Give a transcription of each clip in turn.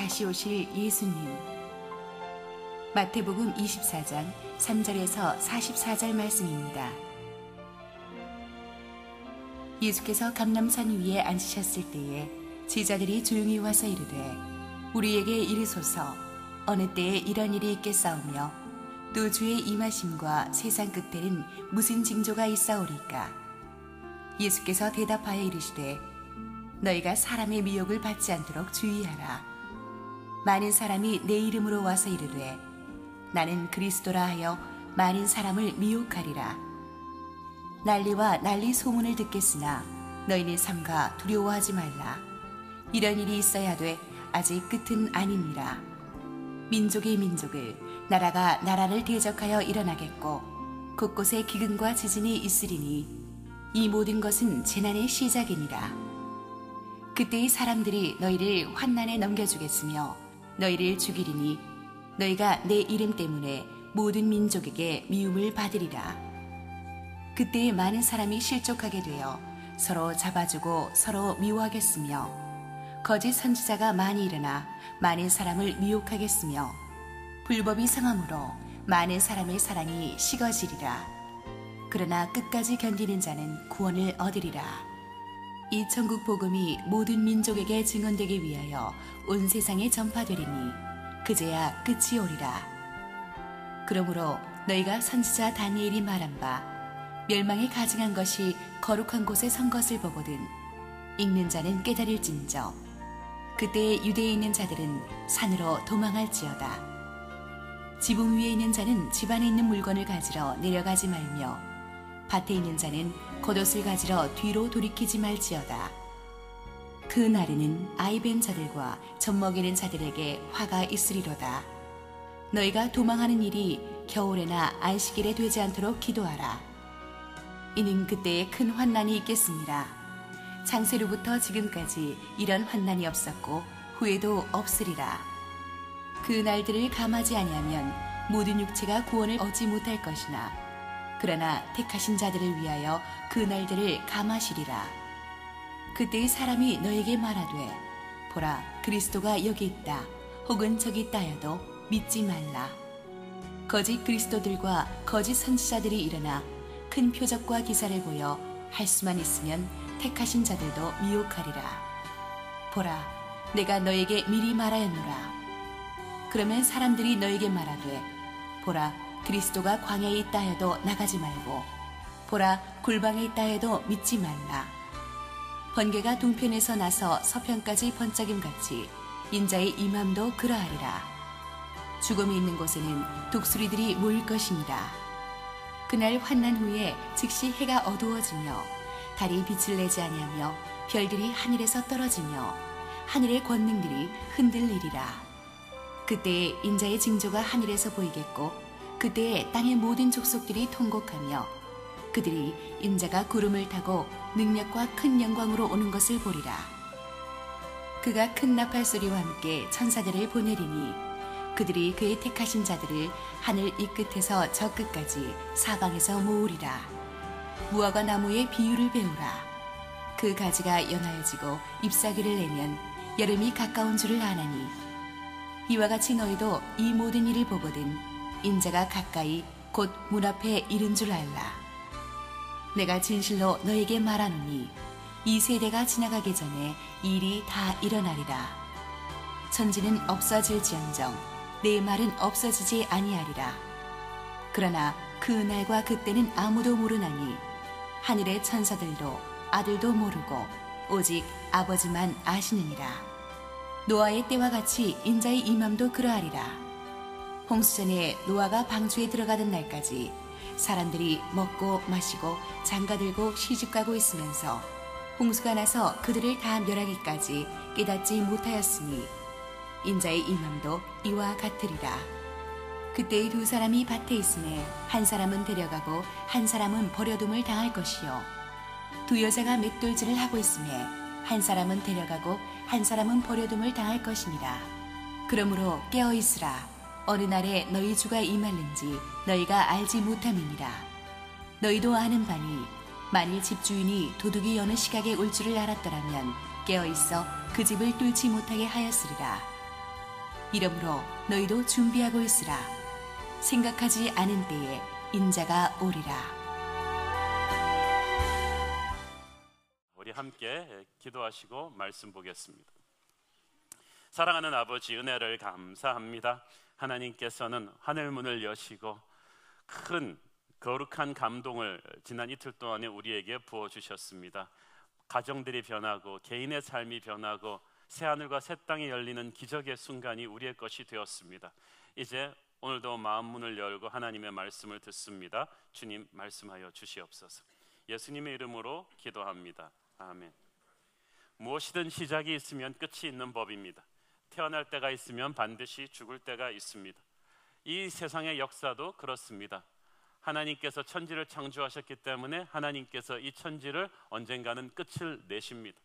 다시 오실 예수님. 마태복음 24장 3절에서 44절 말씀입니다. 예수께서 감람산 위에 앉으셨을 때에 제자들이 조용히 와서 이르되 우리에게 이르소서 어느 때에 이런 일이 있겠사오며 또 주의 임하심과 세상 끝에는 무슨 징조가 있사오리까? 예수께서 대답하여 이르시되 너희가 사람의 미혹을 받지 않도록 주의하라. 많은 사람이 내 이름으로 와서 이르되 나는 그리스도라 하여 많은 사람을 미혹하리라. 난리와 난리 소문을 듣겠으나 너희는 삼가 두려워하지 말라. 이런 일이 있어야 돼 아직 끝은 아니니라. 민족이 민족을 나라가 나라를 대적하여 일어나겠고 곳곳에 기근과 지진이 있으리니 이 모든 것은 재난의 시작이니라. 그때의 사람들이 너희를 환난에 넘겨주겠으며 너희를 죽이리니 너희가 내 이름 때문에 모든 민족에게 미움을 받으리라. 그때에 많은 사람이 실족하게 되어 서로 잡아주고 서로 미워하겠으며 거짓 선지자가 많이 일어나 많은 사람을 미혹하겠으며 불법이 성함으로 많은 사람의 사랑이 식어지리라. 그러나 끝까지 견디는 자는 구원을 얻으리라. 이 천국 복음이 모든 민족에게 증언되기 위하여 온 세상에 전파되리니 그제야 끝이 오리라. 그러므로 너희가 선지자 다니엘이 말한 바 멸망에 가증한 것이 거룩한 곳에 선 것을 보거든 읽는 자는 깨달을진저 그때에 유대에 있는 자들은 산으로 도망할지어다. 지붕 위에 있는 자는 집 안에 있는 물건을 가지러 내려가지 말며 밭에 있는 자는 겉옷을 가지러 뒤로 돌이키지 말지어다. 그 날에는 아이벤 자들과 젖먹이는 자들에게 화가 있으리로다. 너희가 도망하는 일이 겨울에나 안식일에 되지 않도록 기도하라. 이는 그때에 큰 환난이 있겠습니다. 창세로부터 지금까지 이런 환난이 없었고 후에도 없으리라. 그 날들을 감하지 아니하면 모든 육체가 구원을 얻지 못할 것이나 그러나 택하신 자들을 위하여 그 날들을 감하시리라. 그때의 사람이 너에게 말하되 보라 그리스도가 여기 있다 혹은 저기 있다 하여도 믿지 말라. 거짓 그리스도들과 거짓 선지자들이 일어나 큰 표적과 기사를 보여 할 수만 있으면 택하신 자들도 미혹하리라. 보라 내가 너에게 미리 말하였노라. 그러면 사람들이 너에게 말하되 보라 그리스도가 광야에 있다 해도 나가지 말고 보라 골방에 있다 해도 믿지 말라. 번개가 동편에서 나서 서편까지 번쩍임같이 인자의 임함도 그러하리라. 죽음이 있는 곳에는 독수리들이 모일 것입니다. 그날 환난 후에 즉시 해가 어두워지며 달이 빛을 내지 아니하며 별들이 하늘에서 떨어지며 하늘의 권능들이 흔들리리라. 그때에 인자의 징조가 하늘에서 보이겠고 그때에 땅의 모든 족속들이 통곡하며 그들이 인자가 구름을 타고 능력과 큰 영광으로 오는 것을 보리라. 그가 큰 나팔 소리와 함께 천사들을 보내리니 그들이 그의 택하신 자들을 하늘 이 끝에서 저 끝까지 사방에서 모으리라. 무화과 나무의 비유를 배우라. 그 가지가 연하여지고 잎사귀를 내면 여름이 가까운 줄을 아나니 이와 같이 너희도 이 모든 일을 보거든 인자가 가까이 곧 문 앞에 이른 줄 알라. 내가 진실로 너에게 말하노니 이 세대가 지나가기 전에 이 일이 다 일어나리라. 천지는 없어질지언정 내 말은 없어지지 아니하리라. 그러나 그 날과 그때는 아무도 모르나니 하늘의 천사들도 아들도 모르고 오직 아버지만 아시느니라. 노아의 때와 같이 인자의 임함도 그러하리라. 홍수전에 노아가 방주에 들어가던 날까지 사람들이 먹고 마시고 장가들고 시집가고 있으면서 홍수가 나서 그들을 다 멸하기까지 깨닫지 못하였으니 인자의 임함도 이와 같으리라. 그때의 두 사람이 밭에 있음에 한 사람은 데려가고 한 사람은 버려둠을 당할 것이요 두 여자가 맷돌질을 하고 있음에 한 사람은 데려가고 한 사람은 버려둠을 당할 것이니라. 그러므로 깨어있으라. 어느 날에 너희 주가 임할는지 너희가 알지 못함이니라. 너희도 아는 바니 만일 집주인이 도둑이 어느 시각에 올 줄을 알았더라면 깨어있어 그 집을 뚫지 못하게 하였으리라. 이러므로 너희도 준비하고 있으라. 생각하지 않은 때에 인자가 오리라. 우리 함께 기도하시고 말씀 보겠습니다. 사랑하는 아버지, 은혜를 감사합니다. 하나님께서는 하늘문을 여시고 큰 거룩한 감동을 지난 이틀 동안에 우리에게 부어주셨습니다. 가정들이 변하고 개인의 삶이 변하고 새하늘과 새 땅이 열리는 기적의 순간이 우리의 것이 되었습니다. 이제 오늘도 마음 문을 열고 하나님의 말씀을 듣습니다. 주님, 말씀하여 주시옵소서. 예수님의 이름으로 기도합니다. 아멘. 무엇이든 시작이 있으면 끝이 있는 법입니다. 태어날 때가 있으면 반드시 죽을 때가 있습니다. 이 세상의 역사도 그렇습니다. 하나님께서 천지를 창조하셨기 때문에 하나님께서 이 천지를 언젠가는 끝을 내십니다.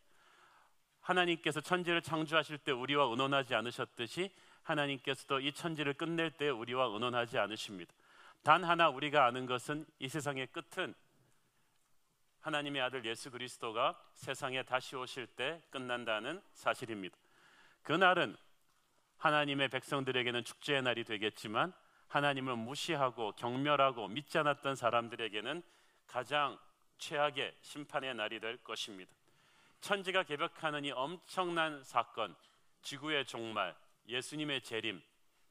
하나님께서 천지를 창조하실 때 우리와 의논하지 않으셨듯이 하나님께서도 이 천지를 끝낼 때 우리와 의논하지 않으십니다. 단 하나 우리가 아는 것은 이 세상의 끝은 하나님의 아들 예수 그리스도가 세상에 다시 오실 때 끝난다는 사실입니다. 그날은 하나님의 백성들에게는 축제의 날이 되겠지만 하나님을 무시하고 경멸하고 믿지 않았던 사람들에게는 가장 최악의 심판의 날이 될 것입니다. 천지가 개벽하는 이 엄청난 사건, 지구의 종말, 예수님의 재림,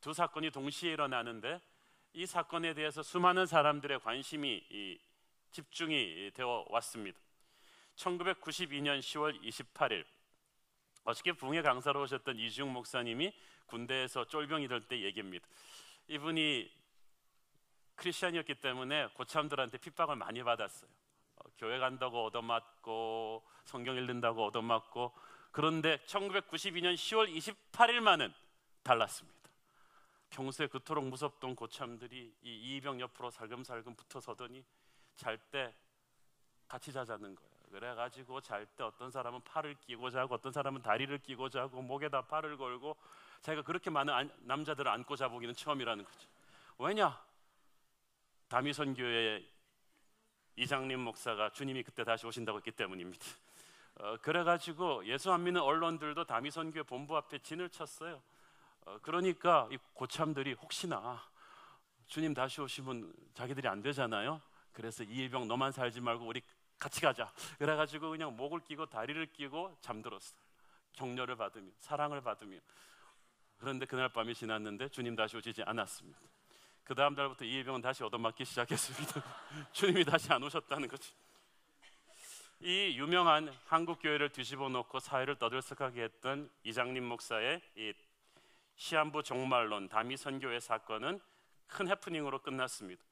두 사건이 동시에 일어나는데 이 사건에 대해서 수많은 사람들의 관심이 집중이 되어 왔습니다. 1992년 10월 28일 어저께 부흥회 강사로 오셨던 이주영 목사님이 군대에서 쫄병이 될 때 얘기입니다. 이분이 크리스찬이었기 때문에 고참들한테 핍박을 많이 받았어요. 교회 간다고 얻어맞고 성경 읽는다고 얻어맞고. 그런데 1992년 10월 28일만은 달랐습니다. 평소에 그토록 무섭던 고참들이 이 이병 옆으로 살금살금 붙어 서더니 잘 때 같이 자자는 거예요. 그래가지고 잘 때 어떤 사람은 팔을 끼고 자고 어떤 사람은 다리를 끼고 자고 목에다 팔을 걸고 자기가 그렇게 많은 남자들을 안고 자보기는 처음이라는 거죠. 왜냐? 다미선교회 이장님 목사가 주님이 그때 다시 오신다고 했기 때문입니다. 그래가지고 예수 안 믿는 언론들도 다미선교회 본부 앞에 진을 쳤어요. 그러니까 이 고참들이 혹시나 주님 다시 오시면 자기들이 안 되잖아요. 그래서 이일병 너만 살지 말고 우리 같이 가자. 그래가지고 그냥 목을 끼고 다리를 끼고 잠들었어요. 격려를 받으며 사랑을 받으며. 그런데 그날 밤이 지났는데 주님 다시 오시지 않았습니다. 그 다음 달부터 이일병은 다시 얻어맞기 시작했습니다. 주님이 다시 안 오셨다는 거지. 이 유명한 한국 교회를 뒤집어 놓고 사회를 떠들썩하게 했던 이장님 목사의 이 시한부 종말론 다미선교회 사건은 큰 해프닝으로 끝났습니다.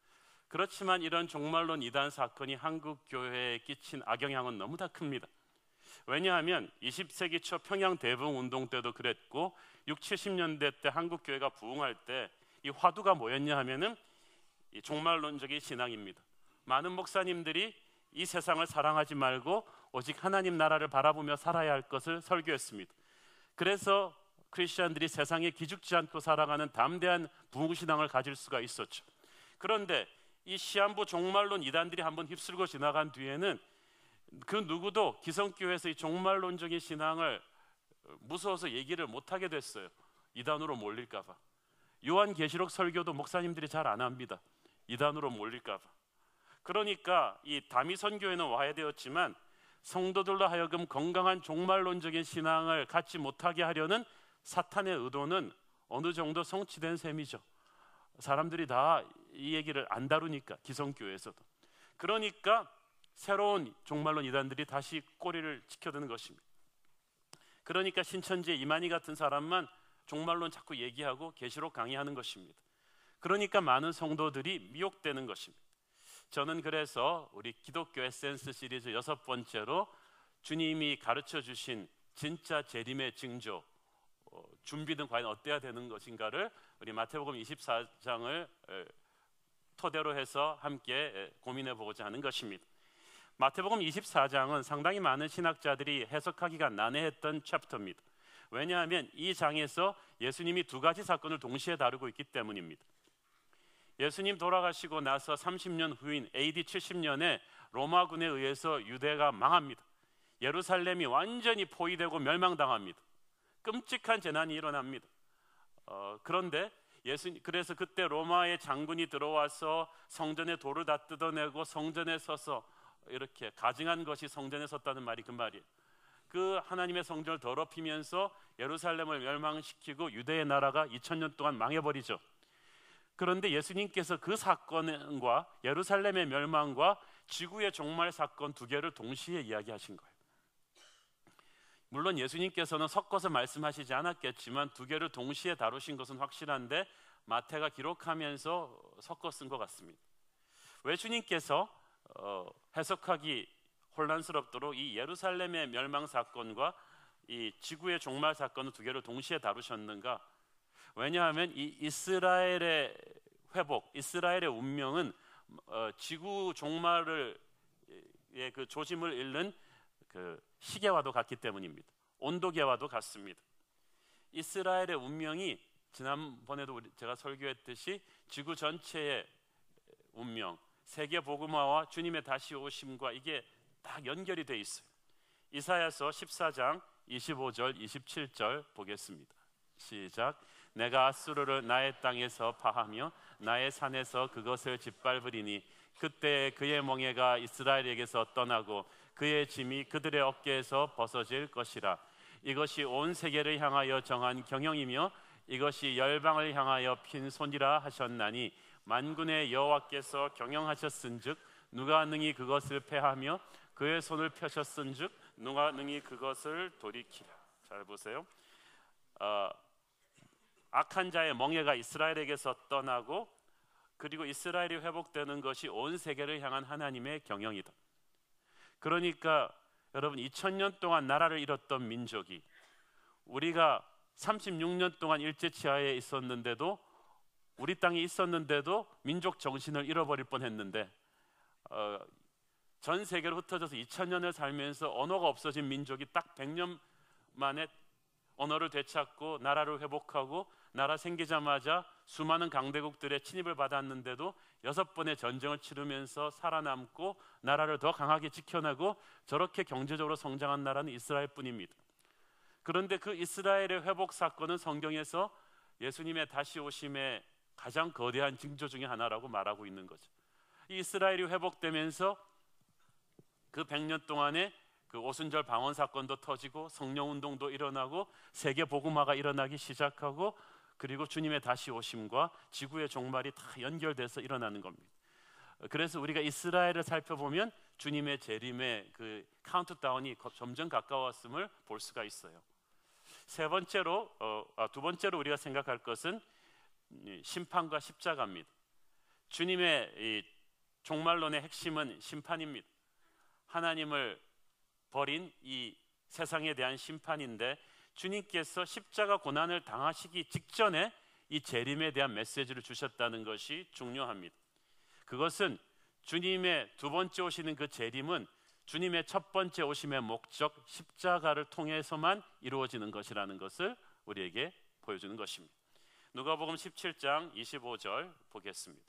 그렇지만 이런 종말론 이단 사건이 한국 교회에 끼친 악영향은 너무나 큽니다. 왜냐하면 20세기 초 평양 대붕 운동 때도 그랬고 60, 70년대 때 한국 교회가 부흥할 때 이 화두가 뭐였냐 하면은 이 종말론적인 신앙입니다. 많은 목사님들이 이 세상을 사랑하지 말고 오직 하나님 나라를 바라보며 살아야 할 것을 설교했습니다. 그래서 크리스천들이 세상에 기죽지 않고 살아가는 담대한 부흥신앙을 가질 수가 있었죠. 그런데 이 시한부 종말론 이단들이 한번 휩쓸고 지나간 뒤에는 그 누구도 기성교회에서 이 종말론적인 신앙을 무서워서 얘기를 못하게 됐어요. 이단으로 몰릴까 봐. 요한계시록 설교도 목사님들이 잘 안 합니다. 이단으로 몰릴까 봐. 그러니까 이 다미선교회는 와야 되었지만 성도들로 하여금 건강한 종말론적인 신앙을 갖지 못하게 하려는 사탄의 의도는 어느 정도 성취된 셈이죠. 사람들이 다 이 얘기를 안 다루니까 기성교회에서도. 그러니까 새로운 종말론 이단들이 다시 꼬리를 치켜드는 것입니다. 그러니까 신천지의 이만희 같은 사람만 종말론 자꾸 얘기하고 계시록 강의하는 것입니다. 그러니까 많은 성도들이 미혹되는 것입니다. 저는 그래서 우리 기독교 에센스 시리즈 6번째로 주님이 가르쳐 주신 진짜 재림의 징조, 준비는 과연 어때야 되는 것인가를 우리 마태복음 24장을 토대로 해서 함께 고민해 보고자 하는 것입니다. 마태복음 24장은 상당히 많은 신학자들이 해석하기가 난해했던 챕터입니다. 왜냐하면 이 장에서 예수님이 두 가지 사건을 동시에 다루고 있기 때문입니다. 예수님 돌아가시고 나서 30년 후인 AD 70년에 로마군에 의해서 유대가 망합니다. 예루살렘이 완전히 포위되고 멸망당합니다. 끔찍한 재난이 일어납니다. 그런데 그래서 그때 로마의 장군이 들어와서 성전의 돌을 다 뜯어내고 성전에 서서 이렇게 가증한 것이 성전에 섰다는 말이 그 말이에요. 그 하나님의 성전을 더럽히면서 예루살렘을 멸망시키고 유대의 나라가 2000년 동안 망해버리죠. 그런데 예수님께서 그 사건과 예루살렘의 멸망과 지구의 종말 사건 두 개를 동시에 이야기하신 거예요. 물론 예수님께서는 섞어서 말씀하시지 않았겠지만 두 개를 동시에 다루신 것은 확실한데 마태가 기록하면서 섞어 쓴 것 같습니다. 왜 주님께서 해석하기 혼란스럽도록 이 예루살렘의 멸망 사건과 이 지구의 종말 사건을 두 개를 동시에 다루셨는가? 왜냐하면 이 이스라엘의 회복, 이스라엘의 운명은 지구 종말을 그 조짐을 잃는 그 시계와도 같기 때문입니다. 온도계와도 같습니다. 이스라엘의 운명이 지난번에도 제가 설교했듯이 지구 전체의 운명, 세계 복음화와 주님의 다시 오심과 이게 딱 연결이 돼 있어요. 이사야서 14장 25절 27절 보겠습니다. 시작. 내가 아수르를 나의 땅에서 파하며 나의 산에서 그것을 짓밟으리니 그때 그의 멍에가 이스라엘에게서 떠나고 그의 짐이 그들의 어깨에서 벗어질 것이라. 이것이 온 세계를 향하여 정한 경영이며 이것이 열방을 향하여 핀 손이라 하셨나니 만군의 여호와께서 경영하셨은즉 누가 능히 그것을 패하며 그의 손을 펴셨은즉 누가 능히 그것을 돌이키라. 잘 보세요. 악한 자의 멍에가 이스라엘에게서 떠나고 그리고 이스라엘이 회복되는 것이 온 세계를 향한 하나님의 경영이다. 그러니까 여러분 2000년 동안 나라를 잃었던 민족이 우리가 36년 동안 일제치하에 있었는데도 우리 땅에 있었는데도 민족 정신을 잃어버릴 뻔했는데 전 세계로 흩어져서 2000년을 살면서 언어가 없어진 민족이 딱 100년 만에 언어를 되찾고 나라를 회복하고 나라 생기자마자 수많은 강대국들의 침입을 받았는데도 6번의 전쟁을 치르면서 살아남고 나라를 더 강하게 지켜내고 저렇게 경제적으로 성장한 나라는 이스라엘뿐입니다. 그런데 그 이스라엘의 회복 사건은 성경에서 예수님의 다시 오심의 가장 거대한 징조 중에 하나라고 말하고 있는 거죠. 이스라엘이 회복되면서 그 100년 동안에 그 오순절 방언 사건도 터지고 성령 운동도 일어나고 세계 복음화가 일어나기 시작하고 그리고 주님의 다시 오심과 지구의 종말이 다 연결돼서 일어나는 겁니다. 그래서 우리가 이스라엘을 살펴보면 주님의 재림의 그 카운트다운이 점점 가까웠음을 볼 수가 있어요. 두 번째로 우리가 생각할 것은 심판과 십자가입니다. 주님의 이 종말론의 핵심은 심판입니다. 하나님을 버린 이 세상에 대한 심판인데 주님께서 십자가 고난을 당하시기 직전에 이 재림에 대한 메시지를 주셨다는 것이 중요합니다. 그것은 주님의 두 번째 오시는 그 재림은 주님의 첫 번째 오심의 목적 십자가를 통해서만 이루어지는 것이라는 것을 우리에게 보여주는 것입니다. 누가복음 17장 25절 보겠습니다.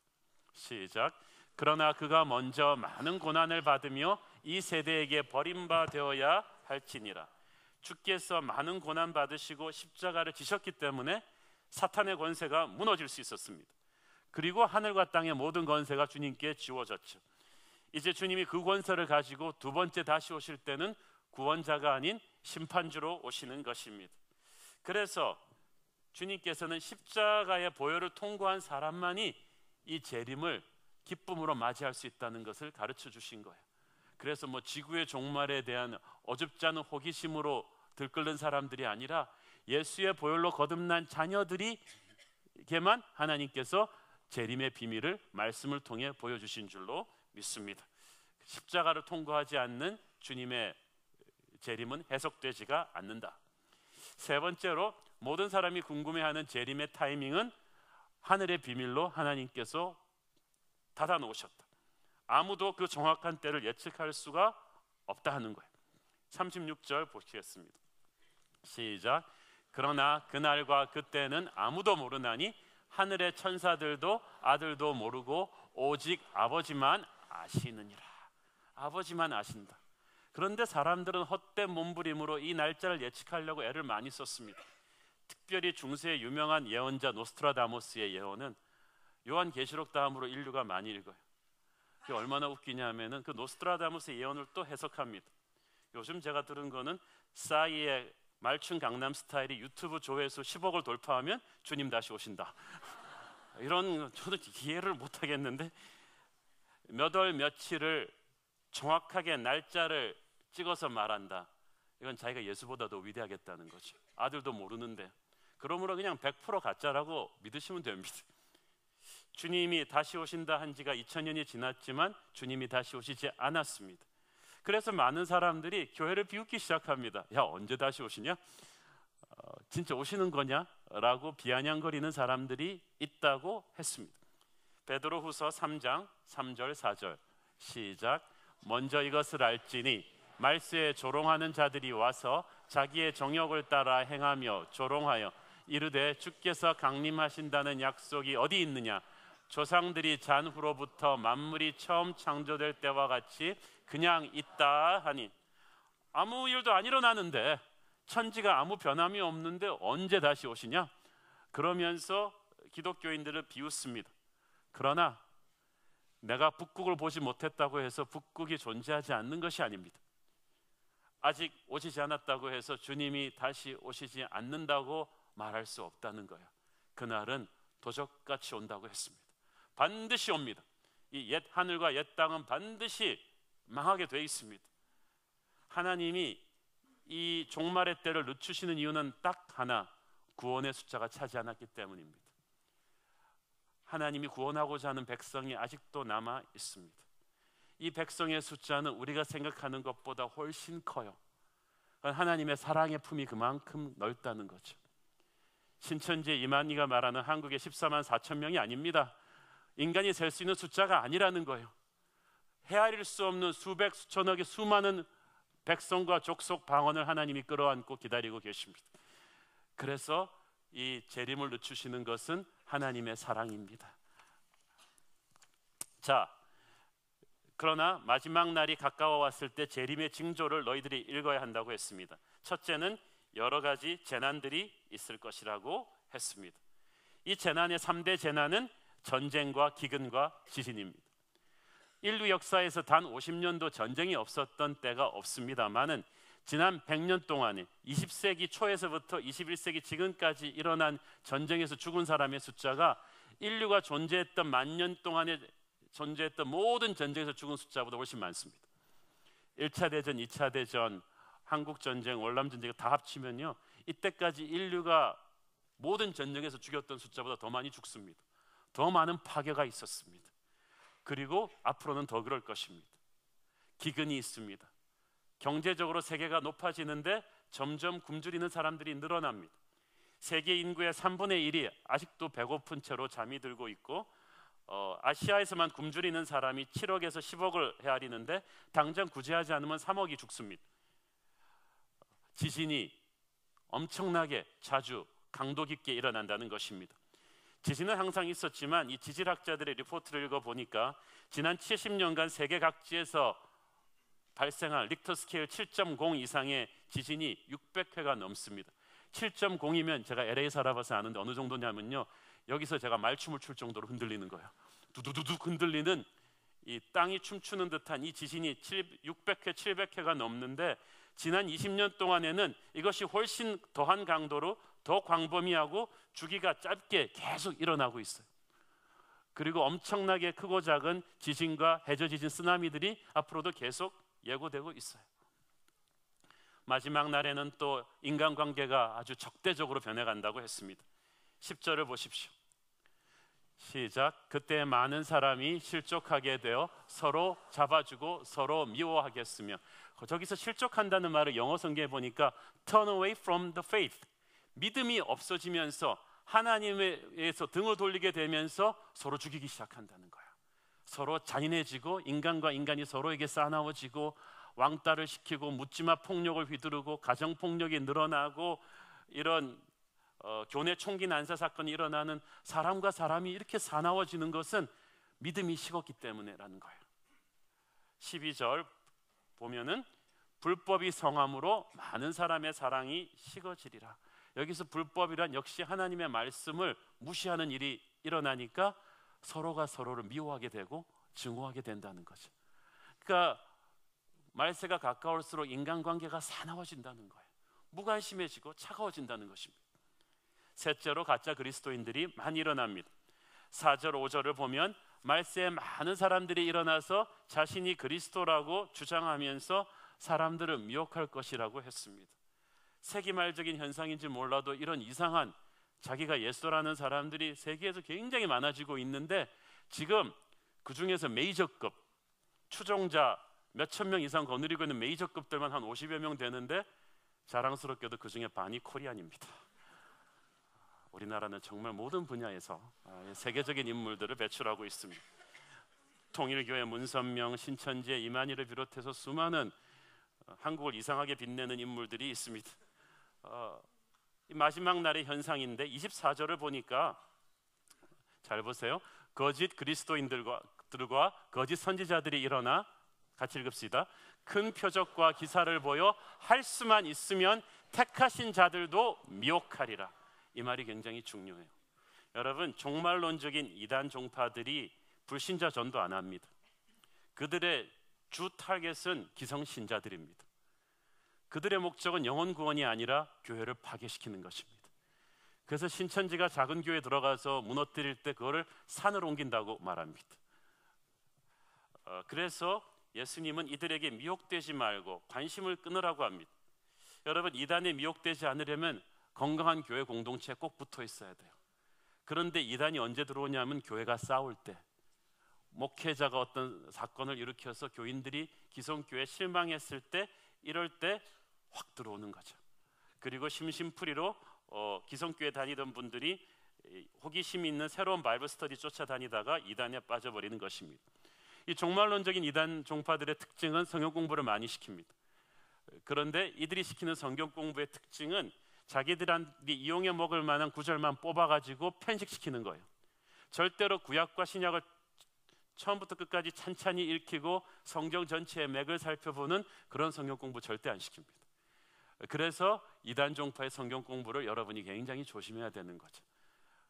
시작. 그러나 그가 먼저 많은 고난을 받으며 이 세대에게 버림받아야 할지니라. 주께서 많은 고난 받으시고 십자가를 지셨기 때문에 사탄의 권세가 무너질 수 있었습니다. 그리고 하늘과 땅의 모든 권세가 주님께 지워졌죠. 이제 주님이 그 권세를 가지고 두 번째 다시 오실 때는 구원자가 아닌 심판주로 오시는 것입니다. 그래서 주님께서는 십자가의 보혈을 통과한 사람만이 이 재림을 기쁨으로 맞이할 수 있다는 것을 가르쳐 주신 거예요. 그래서 지구의 종말에 대한 어줍지 않은 호기심으로 들끓는 사람들이 아니라 예수의 보혈로 거듭난 자녀들이게만 하나님께서 재림의 비밀을 말씀을 통해 보여주신 줄로 믿습니다. 십자가를 통과하지 않는 주님의 재림은 해석되지가 않는다. 세 번째로 모든 사람이 궁금해하는 재림의 타이밍은 하늘의 비밀로 하나님께서 닫아 놓으셨다. 아무도 그 정확한 때를 예측할 수가 없다 하는 거예요. 36절 보시겠습니다. 시작. 그러나 그날과 그때는 아무도 모르나니 하늘의 천사들도 아들도 모르고 오직 아버지만 아시느니라. 아버지만 아신다. 그런데 사람들은 헛된 몸부림으로 이 날짜를 예측하려고 애를 많이 썼습니다. 특별히 중세의 유명한 예언자 노스트라다무스의 예언은 요한계시록 다음으로 인류가 많이 읽어요. 그게 얼마나 웃기냐면은 그 노스트라다무스의 예언을 또 해석합니다. 요즘 제가 들은 거는 싸이의 말춘 강남 스타일이 유튜브 조회수 10억을 돌파하면 주님 다시 오신다. 이런 저도 이해를 못 하겠는데, 몇 월 며칠을 정확하게 날짜를 찍어서 말한다. 이건 자기가 예수보다도 위대하겠다는 거죠. 아들도 모르는데. 그러므로 그냥 100% 가짜라고 믿으시면 됩니다. 주님이 다시 오신다 한 지가 2000년이 지났지만 주님이 다시 오시지 않았습니다. 그래서 많은 사람들이 교회를 비웃기 시작합니다. 야, 언제 다시 오시냐? 진짜 오시는 거냐? 라고 비아냥거리는 사람들이 있다고 했습니다. 베드로후서 3장 3절 4절 시작. 먼저 이것을 알지니 말세에 조롱하는 자들이 와서 자기의 정욕을 따라 행하며 조롱하여 이르되 주께서 강림하신다는 약속이 어디 있느냐? 조상들이 잔 후로부터 만물이 처음 창조될 때와 같이 그냥 있다 하니. 아무 일도 안 일어나는데, 천지가 아무 변함이 없는데 언제 다시 오시냐? 그러면서 기독교인들을 비웃습니다. 그러나 내가 북극을 보지 못했다고 해서 북극이 존재하지 않는 것이 아닙니다. 아직 오시지 않았다고 해서 주님이 다시 오시지 않는다고 말할 수 없다는 거예요. 그날은 도적같이 온다고 했습니다. 반드시 옵니다. 이 옛 하늘과 옛 땅은 반드시 망하게 돼 있습니다. 하나님이 이 종말의 때를 늦추시는 이유는 딱 하나, 구원의 숫자가 차지 않았기 때문입니다. 하나님이 구원하고자 하는 백성이 아직도 남아 있습니다. 이 백성의 숫자는 우리가 생각하는 것보다 훨씬 커요. 하나님의 사랑의 품이 그만큼 넓다는 거죠. 신천지 이만희가 말하는 한국의 14만 4천 명이 아닙니다. 인간이 셀 수 있는 숫자가 아니라는 거예요. 헤아릴 수 없는 수백 수천억의 수많은 백성과 족속 방언을 하나님이 끌어안고 기다리고 계십니다. 그래서 이 재림을 늦추시는 것은 하나님의 사랑입니다. 자, 그러나 마지막 날이 가까워 왔을 때 재림의 징조를 너희들이 읽어야 한다고 했습니다. 첫째는 여러 가지 재난들이 있을 것이라고 했습니다. 이 재난의 3대 재난은 전쟁과 기근과 지진입니다. 인류 역사에서 단 50년도 전쟁이 없었던 때가 없습니다만은 지난 100년 동안에 20세기 초에서부터 21세기 지금까지 일어난 전쟁에서 죽은 사람의 숫자가 인류가 존재했던 10,000년 동안에 존재했던 모든 전쟁에서 죽은 숫자보다 훨씬 많습니다. 1차 대전, 2차 대전, 한국전쟁, 월남전쟁 다 합치면요, 이때까지 인류가 모든 전쟁에서 죽였던 숫자보다 더 많이 죽습니다. 더 많은 파괴가 있었습니다. 그리고 앞으로는 더 그럴 것입니다. 기근이 있습니다. 경제적으로 세계가 높아지는데 점점 굶주리는 사람들이 늘어납니다. 세계 인구의 3분의 1이 아직도 배고픈 채로 잠이 들고 있고, 아시아에서만 굶주리는 사람이 7억에서 10억을 헤아리는데 당장 구제하지 않으면 3억이 죽습니다. 지진이 엄청나게 자주 강도 깊게 일어난다는 것입니다. 지진은 항상 있었지만 이 지질학자들의 리포트를 읽어보니까 지난 70년간 세계 각지에서 발생한 리chter 스케일 7.0 이상의 지진이 600회가 넘습니다. 7.0이면 제가 LA 살아봐서 아는데 어느 정도냐면요, 여기서 제가 말춤을 출 정도로 흔들리는 거예요. 두두두둑 흔들리는, 이 땅이 춤추는 듯한 이 지진이 600회, 700회가 넘는데 지난 20년 동안에는 이것이 훨씬 더한 강도로 더 광범위하고 주기가 짧게 계속 일어나고 있어요. 그리고 엄청나게 크고 작은 지진과 해저지진, 쓰나미들이 앞으로도 계속 예고되고 있어요. 마지막 날에는 또 인간관계가 아주 적대적으로 변해간다고 했습니다. 10절을 보십시오. 시작. 그때 많은 사람이 실족하게 되어 서로 잡아주고 서로 미워하겠으며, 저기서 실족한다는 말을 영어 성경에 보니까 turn away from the faith, 믿음이 없어지면서 하나님에서 등을 돌리게 되면서 서로 죽이기 시작한다는 거야. 서로 잔인해지고 인간과 인간이 서로에게 싸나워지고 왕따를 시키고 묻지마 폭력을 휘두르고 가정폭력이 늘어나고 이런 교내 총기 난사 사건이 일어나는, 사람과 사람이 이렇게 사나워지는 것은 믿음이 식었기 때문에라는 거예요. 12절 보면은 불법이 성함으로 많은 사람의 사랑이 식어지리라. 여기서 불법이란 역시 하나님의 말씀을 무시하는 일이 일어나니까 서로가 서로를 미워하게 되고 증오하게 된다는 거죠. 그러니까 말세가 가까울수록 인간관계가 사나워진다는 거예요. 무관심해지고 차가워진다는 것입니다. 셋째로 가짜 그리스도인들이 많이 일어납니다. 4절 5절을 보면 말세에 많은 사람들이 일어나서 자신이 그리스도라고 주장하면서 사람들을 미혹할 것이라고 했습니다. 세기말적인 현상인지 몰라도 이런 이상한 자기가 예수라는 사람들이 세계에서 굉장히 많아지고 있는데, 지금 그 중에서 메이저급 추종자 몇천 명 이상 거느리고 있는 메이저급들만 한 50여 명 되는데, 자랑스럽게도 그 중에 반이 코리안입니다. 우리나라는 정말 모든 분야에서 세계적인 인물들을 배출하고 있습니다. 통일교회 문선명, 신천지의 이만희를 비롯해서 수많은 한국을 이상하게 빛내는 인물들이 있습니다. 마지막 날의 현상인데 24절을 보니까 잘 보세요. 거짓 그리스도인들과 거짓 선지자들이 일어나, 같이 읽읍시다. 큰 표적과 기사를 보여 할 수만 있으면 택하신 자들도 미혹하리라. 이 말이 굉장히 중요해요. 여러분, 종말론적인 이단 종파들이 불신자 전도 안 합니다. 그들의 주 타겟은 기성신자들입니다. 그들의 목적은 영혼 구원이 아니라 교회를 파괴시키는 것입니다. 그래서 신천지가 작은 교회에 들어가서 무너뜨릴 때 그거를 산으로 옮긴다고 말합니다. 그래서 예수님은 이들에게 미혹되지 말고 관심을 끊으라고 합니다. 여러분, 이단에 미혹되지 않으려면 건강한 교회 공동체에 꼭 붙어 있어야 돼요. 그런데 이단이 언제 들어오냐면 교회가 싸울 때, 목회자가 어떤 사건을 일으켜서 교인들이 기성교회에 실망했을 때, 이럴 때 확 들어오는 거죠. 그리고 심심풀이로 기성교회 다니던 분들이 호기심 있는 새로운 바이블 스터디 쫓아다니다가 이단에 빠져버리는 것입니다. 이 종말론적인 이단 종파들의 특징은 성경 공부를 많이 시킵니다. 그런데 이들이 시키는 성경 공부의 특징은 자기들이 이용해 먹을 만한 구절만 뽑아가지고 편식시키는 거예요. 절대로 구약과 신약을 처음부터 끝까지 찬찬히 읽히고 성경 전체의 맥을 살펴보는 그런 성경 공부 절대 안 시킵니다. 그래서 이단 종파의 성경 공부를 여러분이 굉장히 조심해야 되는 거죠.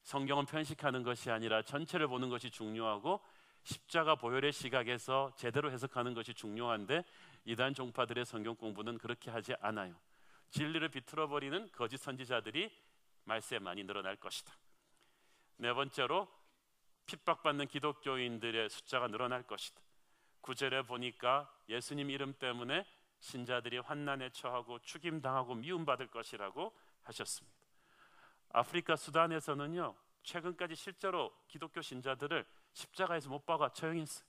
성경은 편식하는 것이 아니라 전체를 보는 것이 중요하고, 십자가 보혈의 시각에서 제대로 해석하는 것이 중요한데, 이단 종파들의 성경 공부는 그렇게 하지 않아요. 진리를 비틀어버리는 거짓 선지자들이 말세에 많이 늘어날 것이다. 네 번째로 핍박받는 기독교인들의 숫자가 늘어날 것이다. 9절에 보니까 예수님 이름 때문에 신자들이 환난에 처하고 죽임당하고 미움받을 것이라고 하셨습니다. 아프리카 수단에서는요, 최근까지 실제로 기독교 신자들을 십자가에서 못 박아 처형했어요.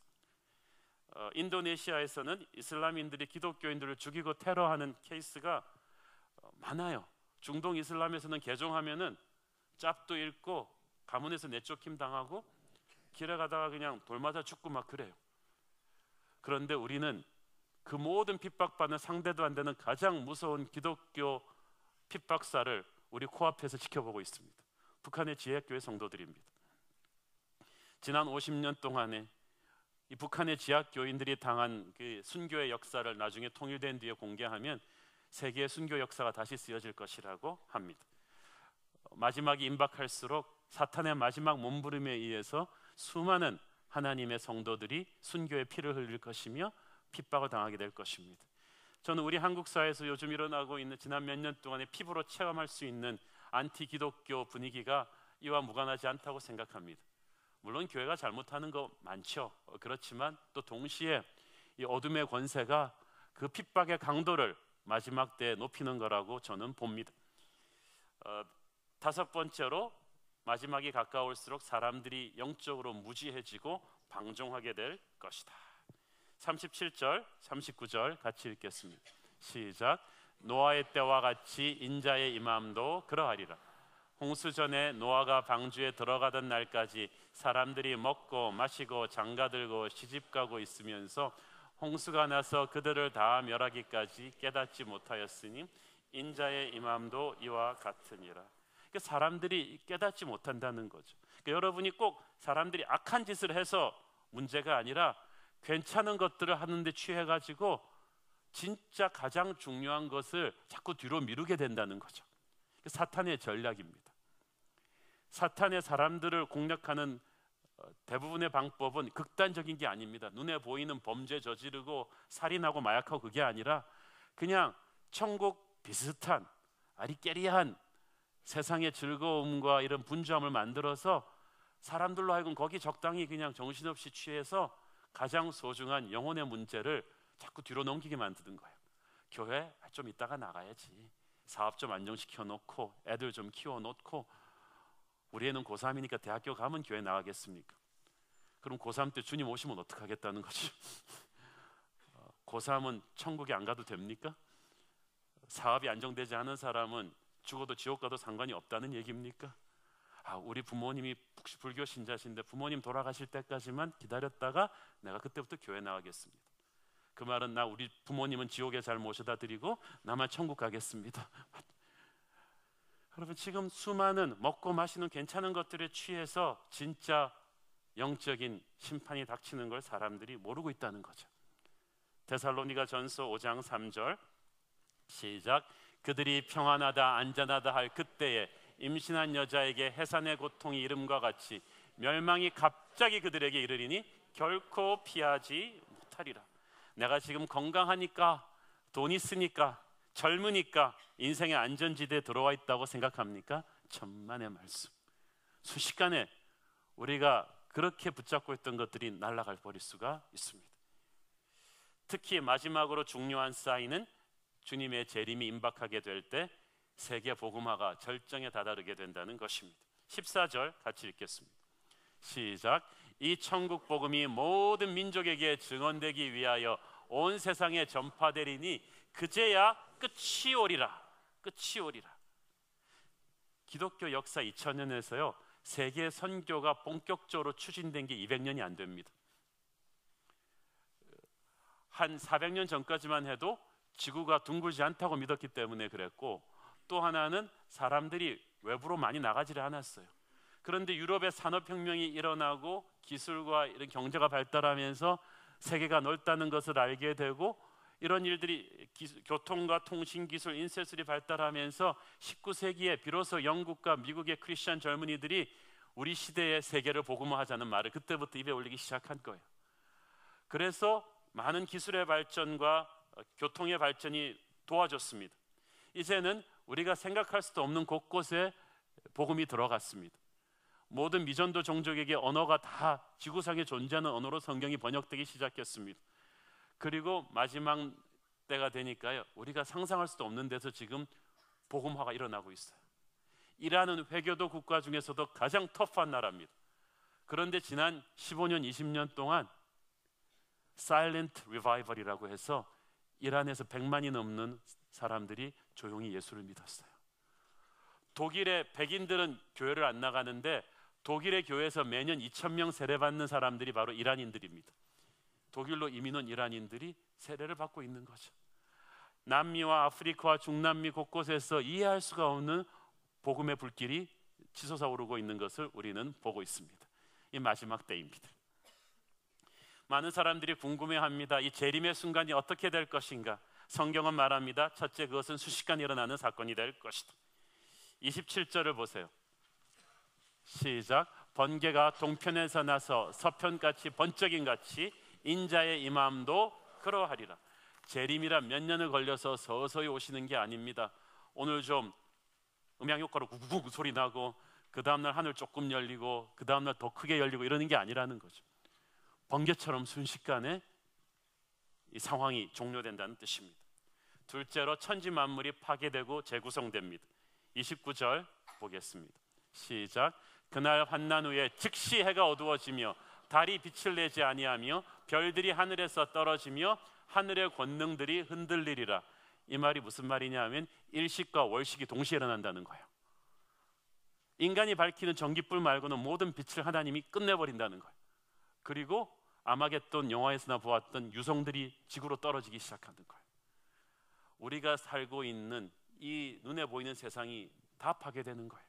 인도네시아에서는 이슬람인들이 기독교인들을 죽이고 테러하는 케이스가 많아요. 중동 이슬람에서는 개종하면은 짭도 잃고 가문에서 내쫓김 당하고 길에 가다가 그냥 돌 맞아 죽고 막 그래요. 그런데 우리는 그 모든 핍박받는 상대도 안 되는 가장 무서운 기독교 핍박사를 우리 코앞에서 지켜보고 있습니다. 북한의 지하교회 성도들입니다. 지난 50년 동안에 이 북한의 지하교인들이 당한 그 순교의 역사를 나중에 통일된 뒤에 공개하면 세계의 순교 역사가 다시 쓰여질 것이라고 합니다. 마지막이 임박할수록 사탄의 마지막 몸부림에 의해서 수많은 하나님의 성도들이 순교의 피를 흘릴 것이며 핍박을 당하게 될 것입니다. 저는 우리 한국 사회에서 요즘 일어나고 있는 지난 몇 년 동안의 피부로 체험할 수 있는 안티 기독교 분위기가 이와 무관하지 않다고 생각합니다. 물론 교회가 잘못하는 거 많죠. 그렇지만 또 동시에 이 어둠의 권세가 그 핍박의 강도를 마지막 때에 높이는 거라고 저는 봅니다. 다섯 번째로 마지막이 가까울수록 사람들이 영적으로 무지해지고 방종하게 될 것이다. 37절, 39절 같이 읽겠습니다. 시작. 노아의 때와 같이 인자의 임함도 그러하리라. 홍수 전에 노아가 방주에 들어가던 날까지 사람들이 먹고 마시고 장가들고 시집가고 있으면서 홍수가 나서 그들을 다 멸하기까지 깨닫지 못하였으니 인자의 임함도 이와 같으니라. 그러니까 사람들이 깨닫지 못한다는 거죠. 그러니까 여러분이 꼭 사람들이 악한 짓을 해서 문제가 아니라 괜찮은 것들을 하는데 취해가지고 진짜 가장 중요한 것을 자꾸 뒤로 미루게 된다는 거죠. 사탄의 전략입니다. 사탄의 사람들을 공략하는 대부분의 방법은 극단적인 게 아닙니다. 눈에 보이는 범죄 저지르고 살인하고 마약하고 그게 아니라 그냥 천국 비슷한 아리깨리한 세상의 즐거움과 이런 분주함을 만들어서 사람들로 하여금 거기 적당히 그냥 정신없이 취해서 가장 소중한 영혼의 문제를 자꾸 뒤로 넘기게 만드는 거예요. 교회 좀 이따가 나가야지, 사업 좀 안정시켜 놓고 애들 좀 키워 놓고, 우리 애는 고3이니까 대학교 가면 교회 나가겠습니까? 그럼 고3 때 주님 오시면 어떡하겠다는 거죠? 고3은 천국에 안 가도 됩니까? 사업이 안정되지 않은 사람은 죽어도 지옥 가도 상관이 없다는 얘기입니까? 우리 부모님이 혹시 불교 신자신데 부모님 돌아가실 때까지만 기다렸다가 내가 그때부터 교회 나가겠습니다. 그 말은 나 우리 부모님은 지옥에 잘 모셔다 드리고 나만 천국 가겠습니다. 여러분, 지금 수많은 먹고 마시는 괜찮은 것들에 취해서 진짜 영적인 심판이 닥치는 걸 사람들이 모르고 있다는 거죠. 데살로니가 전서 5장 3절 시작. 그들이 평안하다 안전하다 할 그때에 임신한 여자에게 해산의 고통이 이름과 같이 멸망이 갑자기 그들에게 이르리니 결코 피하지 못하리라. 내가 지금 건강하니까, 돈 있으니까, 젊으니까 인생의 안전지대에 들어와 있다고 생각합니까? 천만의 말씀. 순식간에 우리가 그렇게 붙잡고 있던 것들이 날아가 버릴 수가 있습니다. 특히 마지막으로 중요한 사인은 주님의 재림이 임박하게 될 때 세계 복음화가 절정에 다다르게 된다는 것입니다. 14절 같이 읽겠습니다. 시작. 이 천국 복음이 모든 민족에게 증언되기 위하여 온 세상에 전파되리니 그제야 끝이 오리라. 끝이 오리라. 기독교 역사 2000년에서요 세계 선교가 본격적으로 추진된 게 200년이 안 됩니다. 한 400년 전까지만 해도 지구가 둥글지 않다고 믿었기 때문에 그랬고, 또 하나는 사람들이 외부로 많이 나가지를 않았어요. 그런데 유럽의 산업혁명이 일어나고 기술과 이런 경제가 발달하면서 세계가 넓다는 것을 알게 되고, 이런 일들이 교통과 통신기술, 인쇄술이 발달하면서 19세기에 비로소 영국과 미국의 크리스천 젊은이들이 우리 시대의 세계를 복음화하자는 말을 그때부터 입에 올리기 시작한 거예요. 그래서 많은 기술의 발전과 교통의 발전이 도와줬습니다. 이제는 우리가 생각할 수도 없는 곳곳에 복음이 들어갔습니다. 모든 미전도 종족에게 언어가 다 지구상에 존재하는 언어로 성경이 번역되기 시작했습니다. 그리고 마지막 때가 되니까요 우리가 상상할 수도 없는 데서 지금 복음화가 일어나고 있어요. 이란은 회교도 국가 중에서도 가장 터프한 나라입니다. 그런데 지난 15년, 20년 동안 사일런트 리바이벌이라고 해서 이란에서 100만이 넘는 사람들이 조용히 예수를 믿었어요. 독일의 백인들은 교회를 안 나가는데 독일의 교회에서 매년 2,000명 세례받는 사람들이 바로 이란인들입니다. 독일로 이민 온 이란인들이 세례를 받고 있는 거죠. 남미와 아프리카와 중남미 곳곳에서 이해할 수가 없는 복음의 불길이 치솟아 오르고 있는 것을 우리는 보고 있습니다. 이 마지막 때입니다. 많은 사람들이 궁금해합니다. 이 재림의 순간이 어떻게 될 것인가? 성경은 말합니다. 첫째, 그것은 순식간에 일어나는 사건이 될 것이다. 27절을 보세요. 시작. 번개가 동편에서 나서 서편같이 번쩍임 같이 인자의 임함도 그러하리라. 재림이라 몇 년을 걸려서 서서히 오시는 게 아닙니다. 오늘 좀 음향 효과로 구구구 소리 나고 그 다음날 하늘 조금 열리고 그 다음날 더 크게 열리고 이러는 게 아니라는 거죠. 번개처럼 순식간에 이 상황이 종료된다는 뜻입니다. 둘째로 천지 만물이 파괴되고 재구성됩니다. 29절 보겠습니다. 시작. 그날 환난 후에 즉시 해가 어두워지며 달이 빛을 내지 아니하며 별들이 하늘에서 떨어지며 하늘의 권능들이 흔들리리라. 이 말이 무슨 말이냐 하면 일식과 월식이 동시에 일어난다는 거예요. 인간이 밝히는 전기불 말고는 모든 빛을 하나님이 끝내버린다는 거예요. 그리고 아마겟돈 영화에서나 보았던 유성들이 지구로 떨어지기 시작하는 거예요. 우리가 살고 있는 이 눈에 보이는 세상이 다 파괴되는 거예요.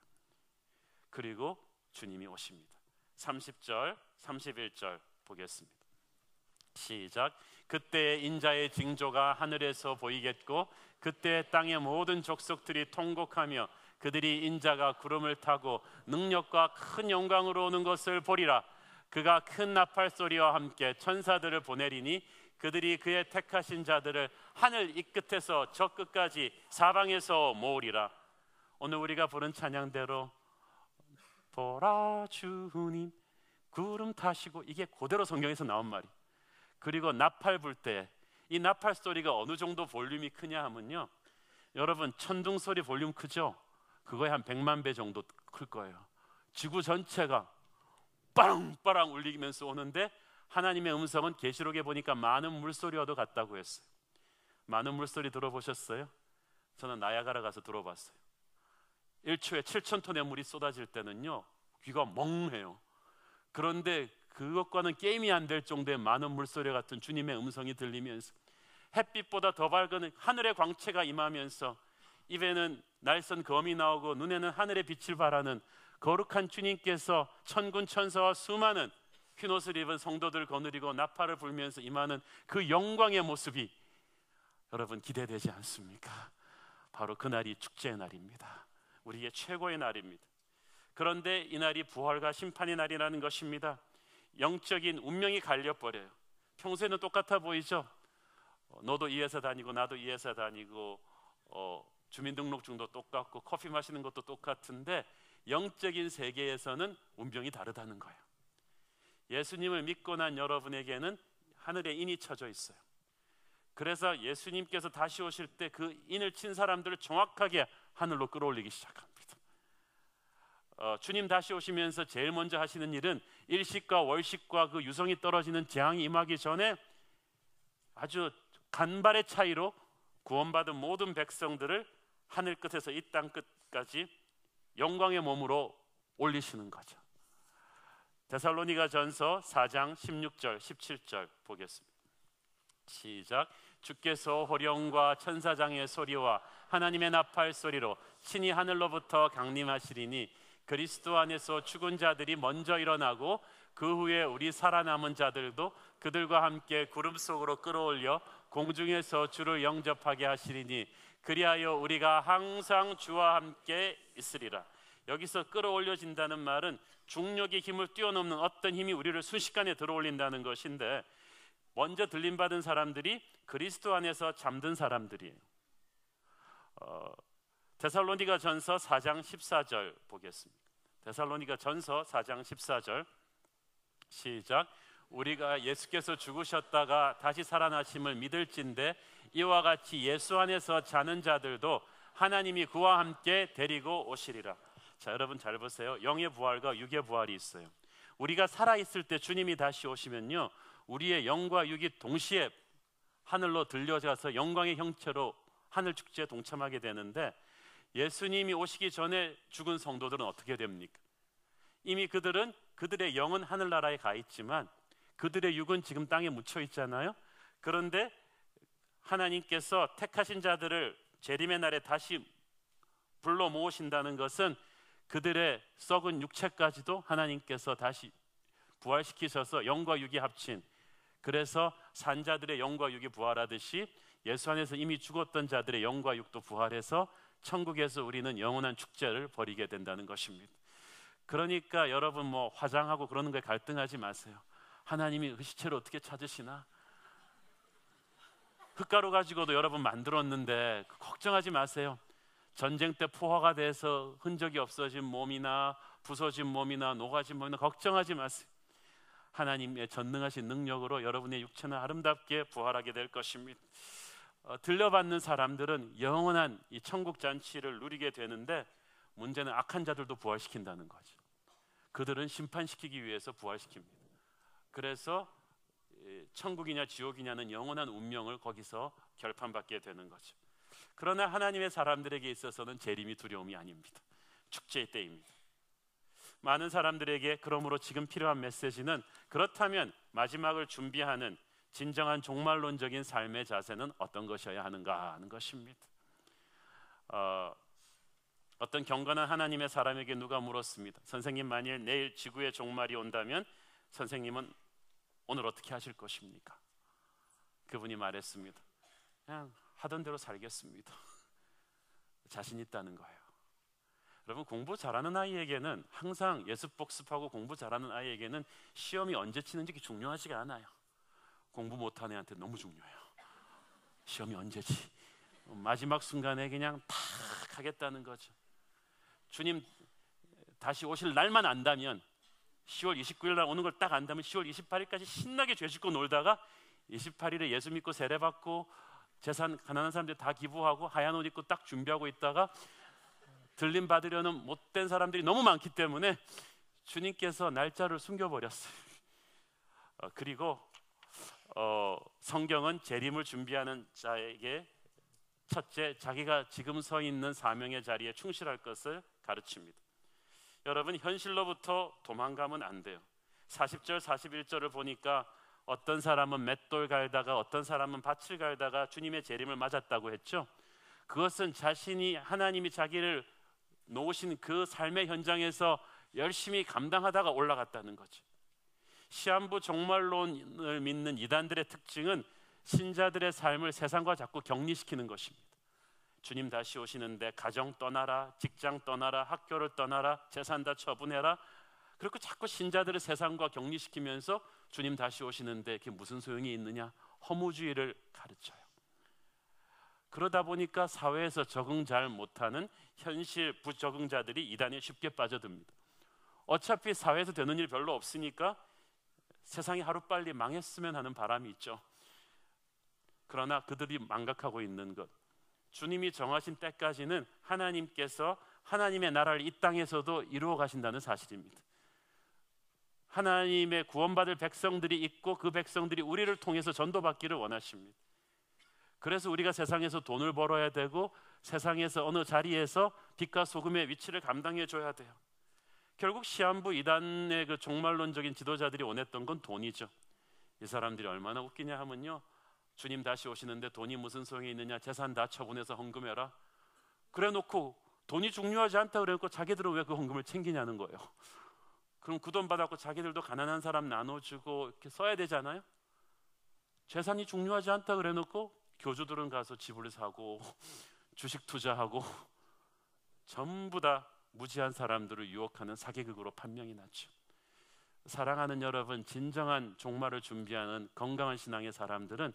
그리고 주님이 오십니다. 30절, 31절 보겠습니다. 시작. 그때의 인자의 징조가 하늘에서 보이겠고 그때 땅의 모든 족속들이 통곡하며 그들이 인자가 구름을 타고 능력과 큰 영광으로 오는 것을 보리라. 그가 큰 나팔 소리와 함께 천사들을 보내리니 그들이 그의 택하신 자들을 하늘 이 끝에서 저 끝까지 사방에서 모으리라. 오늘 우리가 부른 찬양대로 보라 주님 구름 타시고, 이게 그대로 성경에서 나온 말이. 그리고 나팔 불 때 이 나팔 소리가 어느 정도 볼륨이 크냐 하면요, 여러분 천둥 소리 볼륨 크죠? 그거에 한 100만 배 정도 클 거예요. 지구 전체가 빠랑빠랑 울리면서 오는데, 하나님의 음성은 계시록에 보니까 많은 물소리와도 같다고 했어요. 많은 물소리 들어보셨어요? 저는 나야가라 가서 들어봤어요. 1초에 7,000톤의 물이 쏟아질 때는요 귀가 멍해요. 그런데 그것과는 게임이 안 될 정도의 많은 물소리 같은 주님의 음성이 들리면서, 햇빛보다 더 밝은 하늘의 광채가 임하면서 입에는 날선 검이 나오고 눈에는 하늘의 빛을 발하는 거룩한 주님께서 천군 천사와 수많은 흰옷을 입은 성도들 거느리고 나팔을 불면서 임하는 그 영광의 모습이 여러분 기대되지 않습니까? 바로 그날이 축제의 날입니다. 우리의 최고의 날입니다. 그런데 이 날이 부활과 심판의 날이라는 것입니다. 영적인 운명이 갈려버려요. 평소에는 똑같아 보이죠? 너도 이 회사 다니고 나도 이 회사 다니고 주민등록증도 똑같고 커피 마시는 것도 똑같은데, 영적인 세계에서는 운명이 다르다는 거예요. 예수님을 믿고 난 여러분에게는 하늘에 인이 쳐져 있어요. 그래서 예수님께서 다시 오실 때 그 인을 친 사람들을 정확하게 하늘로 끌어올리기 시작합니다. 주님 다시 오시면서 제일 먼저 하시는 일은 일식과 월식과 그 유성이 떨어지는 재앙이 임하기 전에 아주 간발의 차이로 구원받은 모든 백성들을 하늘 끝에서 이 땅 끝까지 영광의 몸으로 올리시는 거죠. 데살로니가전서 4장 16절 17절 보겠습니다. 시작. 주께서 호령과 천사장의 소리와 하나님의 나팔 소리로 친히 하늘로부터 강림하시리니 그리스도 안에서 죽은 자들이 먼저 일어나고 그 후에 우리 살아남은 자들도 그들과 함께 구름 속으로 끌어올려 공중에서 주를 영접하게 하시리니 그리하여 우리가 항상 주와 함께 있으리라. 여기서 끌어올려진다는 말은 중력의 힘을 뛰어넘는 어떤 힘이 우리를 순식간에 들어올린다는 것인데, 먼저 들림받은 사람들이 그리스도 안에서 잠든 사람들이에요. 데살로니가전서 4장 14절 보겠습니다. 데살로니가전서 4장 14절 시작. 우리가 예수께서 죽으셨다가 다시 살아나심을 믿을진대 이와 같이 예수 안에서 자는 자들도 하나님이 그와 함께 데리고 오시리라. 자, 여러분 잘 보세요. 영의 부활과 육의 부활이 있어요. 우리가 살아있을 때 주님이 다시 오시면요, 우리의 영과 육이 동시에 하늘로 들려져서 영광의 형체로 하늘 축제에 동참하게 되는데, 예수님이 오시기 전에 죽은 성도들은 어떻게 됩니까? 이미 그들의 영은 하늘나라에 가 있지만 그들의 육은 지금 땅에 묻혀 있잖아요. 그런데 하나님께서 택하신 자들을 재림의 날에 다시 불러 모으신다는 것은 그들의 썩은 육체까지도 하나님께서 다시 부활시키셔서 영과 육이 합친, 그래서 산 자들의 영과 육이 부활하듯이 예수 안에서 이미 죽었던 자들의 영과 육도 부활해서 천국에서 우리는 영원한 축제를 벌이게 된다는 것입니다. 그러니까 여러분 뭐 화장하고 그러는 거에 갈등하지 마세요. 하나님이 그 시체를 어떻게 찾으시나? 흙가루 가지고도 여러분 만들었는데 걱정하지 마세요. 전쟁 때 포화가 돼서 흔적이 없어진 몸이나 부서진 몸이나 녹아진 몸이나 걱정하지 마세요. 하나님의 전능하신 능력으로 여러분의 육체는 아름답게 부활하게 될 것입니다. 들려받는 사람들은 영원한 이 천국 잔치를 누리게 되는데, 문제는 악한 자들도 부활시킨다는 거죠. 그들은 심판시키기 위해서 부활시킵니다. 그래서 천국이냐 지옥이냐는 영원한 운명을 거기서 결판받게 되는 거죠. 그러나 하나님의 사람들에게 있어서는 재림이 두려움이 아닙니다. 축제의 때입니다. 많은 사람들에게 그러므로 지금 필요한 메시지는, 그렇다면 마지막을 준비하는 진정한 종말론적인 삶의 자세는 어떤 것이어야 하는가 하는 것입니다. 어떤 경건한 하나님의 사람에게 누가 물었습니다. 선생님, 만일 내일 지구의 종말이 온다면 선생님은 오늘 어떻게 하실 것입니까? 그분이 말했습니다. 그냥 하던 대로 살겠습니다. 자신 있다는 거예요. 여러분, 공부 잘하는 아이에게는 항상 예습 복습하고 공부 잘하는 아이에게는 시험이 언제 치는지 중요하지가 않아요. 공부 못하는 애한테 너무 중요해요. 시험이 언제지? 마지막 순간에 그냥 탁 하겠다는 거죠. 주님 다시 오실 날만 안다면, 10월 29일 날 오는 걸 딱 안다면 10월 28일까지 신나게 죄 짓고 놀다가 28일에 예수 믿고 세례받고 재산 가난한 사람들 다 기부하고 하얀 옷 입고 딱 준비하고 있다가 들림 받으려는 못된 사람들이 너무 많기 때문에 주님께서 날짜를 숨겨버렸어요. 그리고 성경은 재림을 준비하는 자에게 첫째, 자기가 지금 서 있는 사명의 자리에 충실할 것을 가르칩니다. 여러분, 현실로부터 도망가면 안 돼요. 40절 41절을 보니까 어떤 사람은 맷돌 갈다가 어떤 사람은 밭을 갈다가 주님의 재림을 맞았다고 했죠. 그것은 자신이, 하나님이 자기를 놓으신 그 삶의 현장에서 열심히 감당하다가 올라갔다는 거죠. 시한부 종말론을 믿는 이단들의 특징은 신자들의 삶을 세상과 자꾸 격리시키는 것입니다. 주님 다시 오시는데 가정 떠나라, 직장 떠나라, 학교를 떠나라, 재산 다 처분해라. 그리고 자꾸 신자들을 세상과 격리시키면서 주님 다시 오시는데 그게 무슨 소용이 있느냐, 허무주의를 가르쳐요. 그러다 보니까 사회에서 적응 잘 못하는 현실 부적응자들이 이단에 쉽게 빠져듭니다. 어차피 사회에서 되는 일 별로 없으니까 세상이 하루빨리 망했으면 하는 바람이 있죠. 그러나 그들이 망각하고 있는 것, 주님이 정하신 때까지는 하나님께서 하나님의 나라를 이 땅에서도 이루어 가신다는 사실입니다. 하나님의 구원받을 백성들이 있고 그 백성들이 우리를 통해서 전도받기를 원하십니다. 그래서 우리가 세상에서 돈을 벌어야 되고 세상에서 어느 자리에서 빛과 소금의 위치를 감당해 줘야 돼요. 결국 시한부 이단의 그 종말론적인 지도자들이 원했던 건 돈이죠. 이 사람들이 얼마나 웃기냐 하면요, 주님 다시 오시는데 돈이 무슨 소용이 있느냐, 재산 다 처분해서 헌금해라. 그래 놓고 돈이 중요하지 않다 그래놓고 자기들은 왜 그 헌금을 챙기냐는 거예요. 그럼 그 돈 받았고 자기들도 가난한 사람 나눠주고 이렇게 써야 되잖아요. 재산이 중요하지 않다 그래놓고 교주들은 가서 집을 사고 주식 투자하고 전부 다 무지한 사람들을 유혹하는 사기극으로 판명이 났죠. 사랑하는 여러분, 진정한 종말을 준비하는 건강한 신앙의 사람들은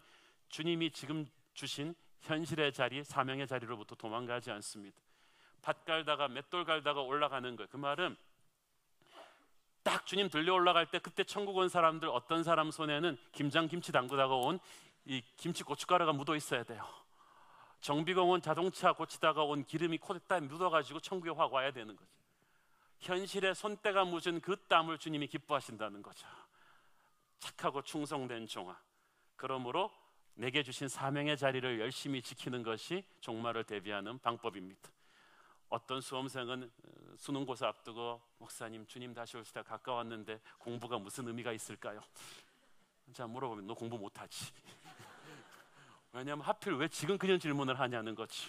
주님이 지금 주신 현실의 자리, 사명의 자리로부터 도망가지 않습니다. 밭 갈다가 맷돌 갈다가 올라가는 거예요. 그 말은 딱 주님 들려 올라갈 때 그때 천국 온 사람들, 어떤 사람 손에는 김장 김치 담그다가 온 이 김치 고춧가루가 묻어 있어야 돼요. 정비공은 자동차 고치다가 온 기름이 코에다 묻어가지고 천국에 확 와야 되는 거죠. 현실에 손때가 묻은 그 땀을 주님이 기뻐하신다는 거죠. 착하고 충성된 종아, 그러므로 내게 주신 사명의 자리를 열심히 지키는 것이 종말을 대비하는 방법입니다. 어떤 수험생은 수능고사 앞두고, 목사님 주님 다시 올 시대가 가까웠는데 공부가 무슨 의미가 있을까요? 자, 물어보면 너 공부 못하지. 왜냐하면 하필 왜 지금 그런 질문을 하냐는 거지.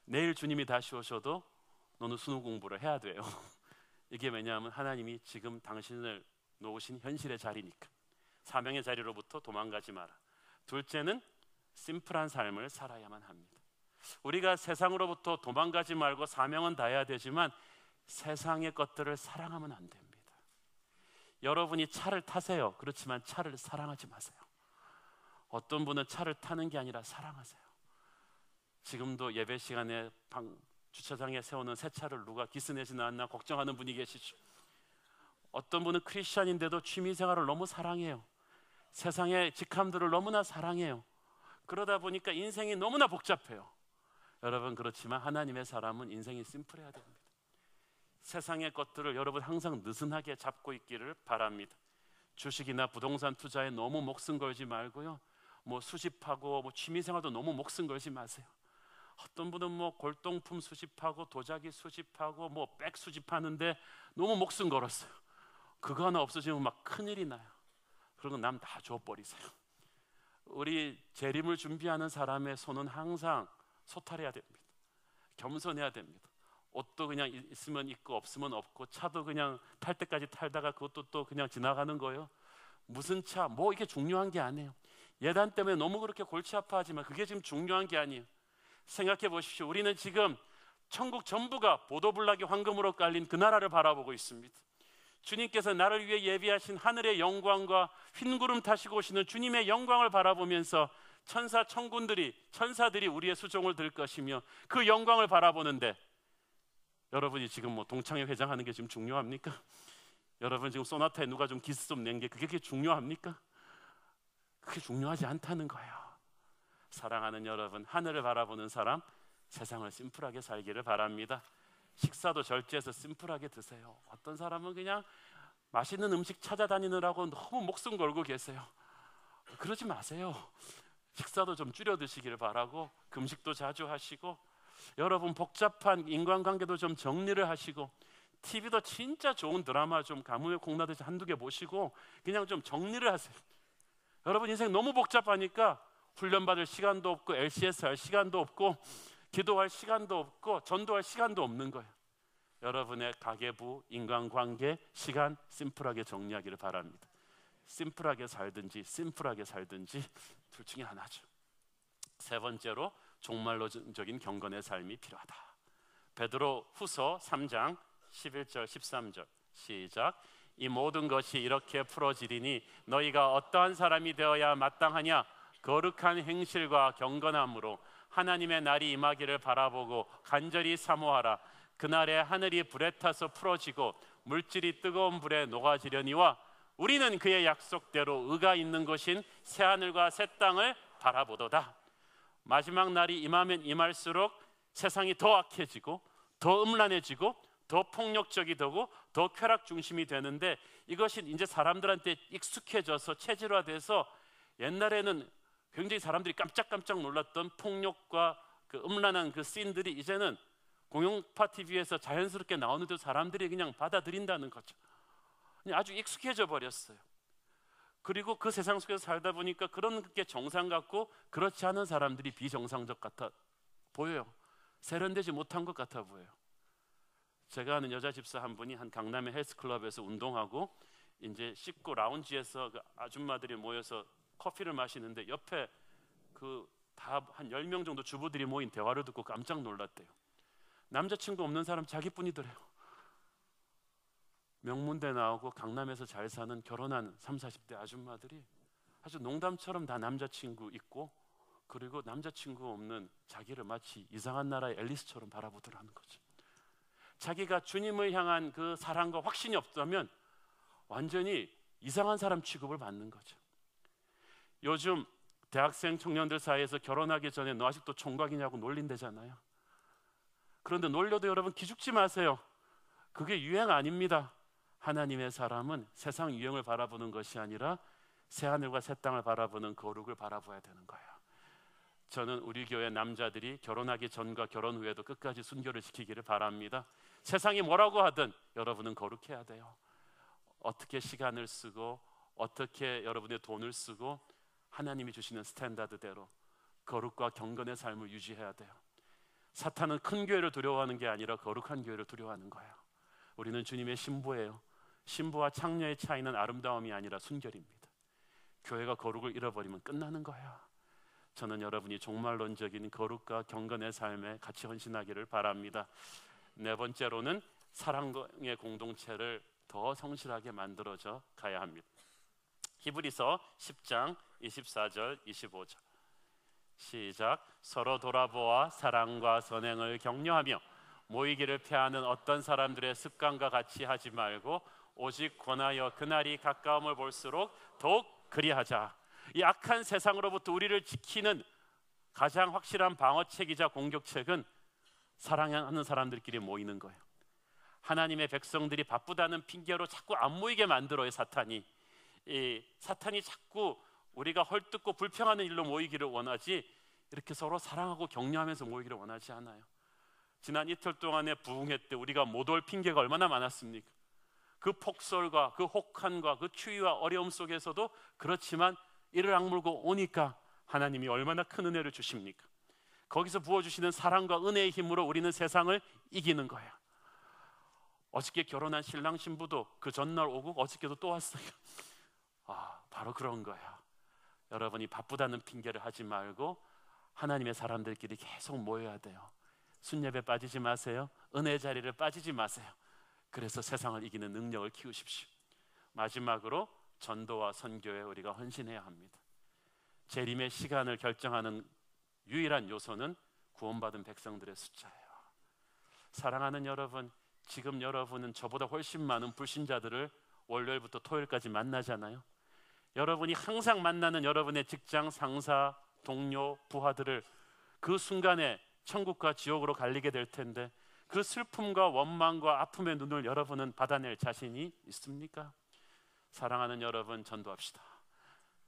내일 주님이 다시 오셔도 너는 수능 공부를 해야 돼요. 이게 왜냐하면 하나님이 지금 당신을 놓으신 현실의 자리니까. 사명의 자리로부터 도망가지 마라. 둘째는 심플한 삶을 살아야만 합니다. 우리가 세상으로부터 도망가지 말고 사명은 다해야 되지만 세상의 것들을 사랑하면 안 됩니다. 여러분이 차를 타세요. 그렇지만 차를 사랑하지 마세요. 어떤 분은 차를 타는 게 아니라 사랑하세요. 지금도 예배 시간에 주차장에 세우는 새 차를 누가 기스내지 않나 걱정하는 분이 계시죠. 어떤 분은 크리스찬인데도 취미생활을 너무 사랑해요. 세상의 직함들을 너무나 사랑해요. 그러다 보니까 인생이 너무나 복잡해요. 여러분, 그렇지만 하나님의 사람은 인생이 심플해야 됩니다. 세상의 것들을 여러분 항상 느슨하게 잡고 있기를 바랍니다. 주식이나 부동산 투자에 너무 목숨 걸지 말고요, 뭐 수집하고 뭐 취미생활도 너무 목숨 걸지 마세요. 어떤 분은 뭐 골동품 수집하고 도자기 수집하고 뭐 백 수집하는데 너무 목숨 걸었어요. 그거 하나 없어지면 막 큰일이 나요. 그리고 남 다 줘버리세요. 우리 재림을 준비하는 사람의 손은 항상 소탈해야 됩니다. 겸손해야 됩니다. 옷도 그냥 있으면 있고 없으면 없고, 차도 그냥 탈 때까지 탈다가 그것도 또 그냥 지나가는 거예요. 무슨 차, 뭐 이게 중요한 게 아니에요. 예단 때문에 너무 그렇게 골치 아파하지만 그게 지금 중요한 게 아니에요. 생각해 보십시오. 우리는 지금 천국 전부가 보도블락이 황금으로 깔린 그 나라를 바라보고 있습니다. 주님께서 나를 위해 예비하신 하늘의 영광과 흰구름 타시고 오시는 주님의 영광을 바라보면서 천사들이 우리의 수종을 들 것이며 그 영광을 바라보는데, 여러분이 지금 뭐 동창회 회장하는 게 지금 중요합니까? 여러분 지금 소나타에 누가 좀 기스 좀 낸 게 그게 중요합니까? 그게 중요하지 않다는 거예요. 사랑하는 여러분, 하늘을 바라보는 사람, 세상을 심플하게 살기를 바랍니다. 식사도 절제해서 심플하게 드세요. 어떤 사람은 그냥 맛있는 음식 찾아다니느라고 너무 목숨 걸고 계세요. 그러지 마세요. 식사도 좀 줄여 드시기를 바라고, 금식도 자주 하시고, 여러분 복잡한 인간관계도 좀 정리를 하시고, TV도 진짜 좋은 드라마 좀 가뭄에 콩나듯이 한두 개 보시고 그냥 좀 정리를 하세요. 여러분 인생 너무 복잡하니까 훈련받을 시간도 없고 LCS 할 시간도 없고 기도할 시간도 없고 전도할 시간도 없는 거예요. 여러분의 가계부, 인간관계, 시간 심플하게 정리하기를 바랍니다. 심플하게 살든지 심플하게 살든지 둘 중에 하나죠. 세 번째로 종말론적인 경건의 삶이 필요하다. 베드로 후서 3장 11절 13절 시작. 이 모든 것이 이렇게 풀어지리니 너희가 어떠한 사람이 되어야 마땅하냐? 거룩한 행실과 경건함으로 하나님의 날이 임하기를 바라보고 간절히 사모하라. 그날에 하늘이 불에 타서 풀어지고 물질이 뜨거운 불에 녹아지려니와 우리는 그의 약속대로 의가 있는 곳인 새하늘과 새 땅을 바라보도다. 마지막 날이 임하면 임할수록 세상이 더 악해지고 더 음란해지고 더 폭력적이되고 더 쾌락 중심이 되는데, 이것이 이제 사람들한테 익숙해져서 체질화돼서 옛날에는 굉장히 사람들이 깜짝깜짝 놀랐던 폭력과 그 음란한 그 씬들이 이제는 공영파 TV에서 자연스럽게 나오는데 사람들이 그냥 받아들인다는 거죠. 그냥 아주 익숙해져 버렸어요. 그리고 그 세상 속에서 살다 보니까 그런 게 정상 같고 그렇지 않은 사람들이 비정상적 같아 보여요. 세련되지 못한 것 같아 보여요. 제가 아는 여자 집사 한 분이 한 강남의 헬스클럽에서 운동하고 이제 씻고 라운지에서 그 아줌마들이 모여서 커피를 마시는데 옆에 그 다 한 10명 정도 주부들이 모인 대화를 듣고 깜짝 놀랐대요. 남자친구 없는 사람 자기뿐이더래요. 명문대 나오고 강남에서 잘 사는 결혼한 30, 40대 아줌마들이 아주 농담처럼 다 남자친구 있고, 그리고 남자친구 없는 자기를 마치 이상한 나라의 앨리스처럼 바라보더라는 거죠. 자기가 주님을 향한 그 사랑과 확신이 없다면 완전히 이상한 사람 취급을 받는 거죠. 요즘 대학생 청년들 사이에서 결혼하기 전에 너 아직도 총각이냐고 놀린대잖아요. 그런데 놀려도 여러분 기죽지 마세요. 그게 유행 아닙니다. 하나님의 사람은 세상 유행을 바라보는 것이 아니라 새하늘과 새 땅을 바라보는 거룩을 바라봐야 되는 거예요. 저는 우리 교회 남자들이 결혼하기 전과 결혼 후에도 끝까지 순교를 지키기를 바랍니다. 세상이 뭐라고 하든 여러분은 거룩해야 돼요. 어떻게 시간을 쓰고 어떻게 여러분의 돈을 쓰고 하나님이 주시는 스탠다드대로 거룩과 경건의 삶을 유지해야 돼요. 사탄은 큰 교회를 두려워하는 게 아니라 거룩한 교회를 두려워하는 거예요. 우리는 주님의 신부예요. 신부와 창녀의 차이는 아름다움이 아니라 순결입니다. 교회가 거룩을 잃어버리면 끝나는 거예요. 저는 여러분이 종말론적인 거룩과 경건의 삶에 같이 헌신하기를 바랍니다. 네 번째로는 사랑의 공동체를 더 성실하게 만들어져 가야 합니다. 히브리서 10장 24절 25절 시작. 서로 돌아보아 사랑과 선행을 격려하며 모이기를 피하는 어떤 사람들의 습관과 같이 하지 말고 오직 권하여 그날이 가까움을 볼수록 더욱 그리하자. 이 악한 세상으로부터 우리를 지키는 가장 확실한 방어책이자 공격책은 사랑하는 사람들끼리 모이는 거예요. 하나님의 백성들이 바쁘다는 핑계로 자꾸 안 모이게 만들어요. 사탄이 자꾸 우리가 헐뜯고 불평하는 일로 모이기를 원하지 이렇게 서로 사랑하고 격려하면서 모이기를 원하지 않아요. 지난 이틀 동안의 부흥회 때 우리가 못 올 핑계가 얼마나 많았습니까? 그 폭설과 그 혹한과 그 추위와 어려움 속에서도 그렇지만 이를 악물고 오니까 하나님이 얼마나 큰 은혜를 주십니까? 거기서 부어주시는 사랑과 은혜의 힘으로 우리는 세상을 이기는 거예요. 어저께 결혼한 신랑 신부도 그 전날 오고 어저께도 또 왔어요. 바로 그런 거예요. 여러분이 바쁘다는 핑계를 하지 말고 하나님의 사람들끼리 계속 모여야 돼요. 순례배 빠지지 마세요. 은혜 자리를 빠지지 마세요. 그래서 세상을 이기는 능력을 키우십시오. 마지막으로 전도와 선교에 우리가 헌신해야 합니다. 재림의 시간을 결정하는 유일한 요소는 구원받은 백성들의 숫자예요. 사랑하는 여러분, 지금 여러분은 저보다 훨씬 많은 불신자들을 월요일부터 토요일까지 만나잖아요. 여러분이 항상 만나는 여러분의 직장 상사, 동료, 부하들을 그 순간에 천국과 지옥으로 갈리게 될 텐데 그 슬픔과 원망과 아픔의 눈을 여러분은 받아낼 자신이 있습니까? 사랑하는 여러분, 전도합시다.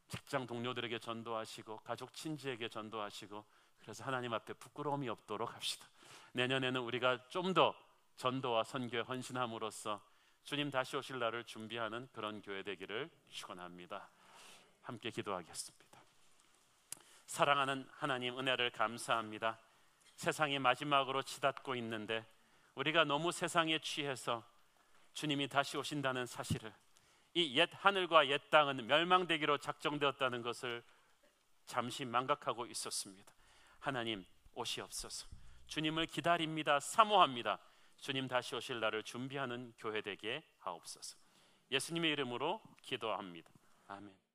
직장 동료들에게 전도하시고 가족 친지에게 전도하시고, 그래서 하나님 앞에 부끄러움이 없도록 합시다. 내년에는 우리가 좀 더 전도와 선교에 헌신함으로써 주님 다시 오실 날을 준비하는 그런 교회 되기를 축원합니다. 함께 기도하겠습니다. 사랑하는 하나님, 은혜를 감사합니다. 세상이 마지막으로 치닫고 있는데 우리가 너무 세상에 취해서 주님이 다시 오신다는 사실을, 이 옛 하늘과 옛 땅은 멸망되기로 작정되었다는 것을 잠시 망각하고 있었습니다. 하나님, 오시옵소서. 주님을 기다립니다. 사모합니다. 주님 다시 오실 날을 준비하는 교회 되게 하옵소서. 예수님의 이름으로 기도합니다. 아멘.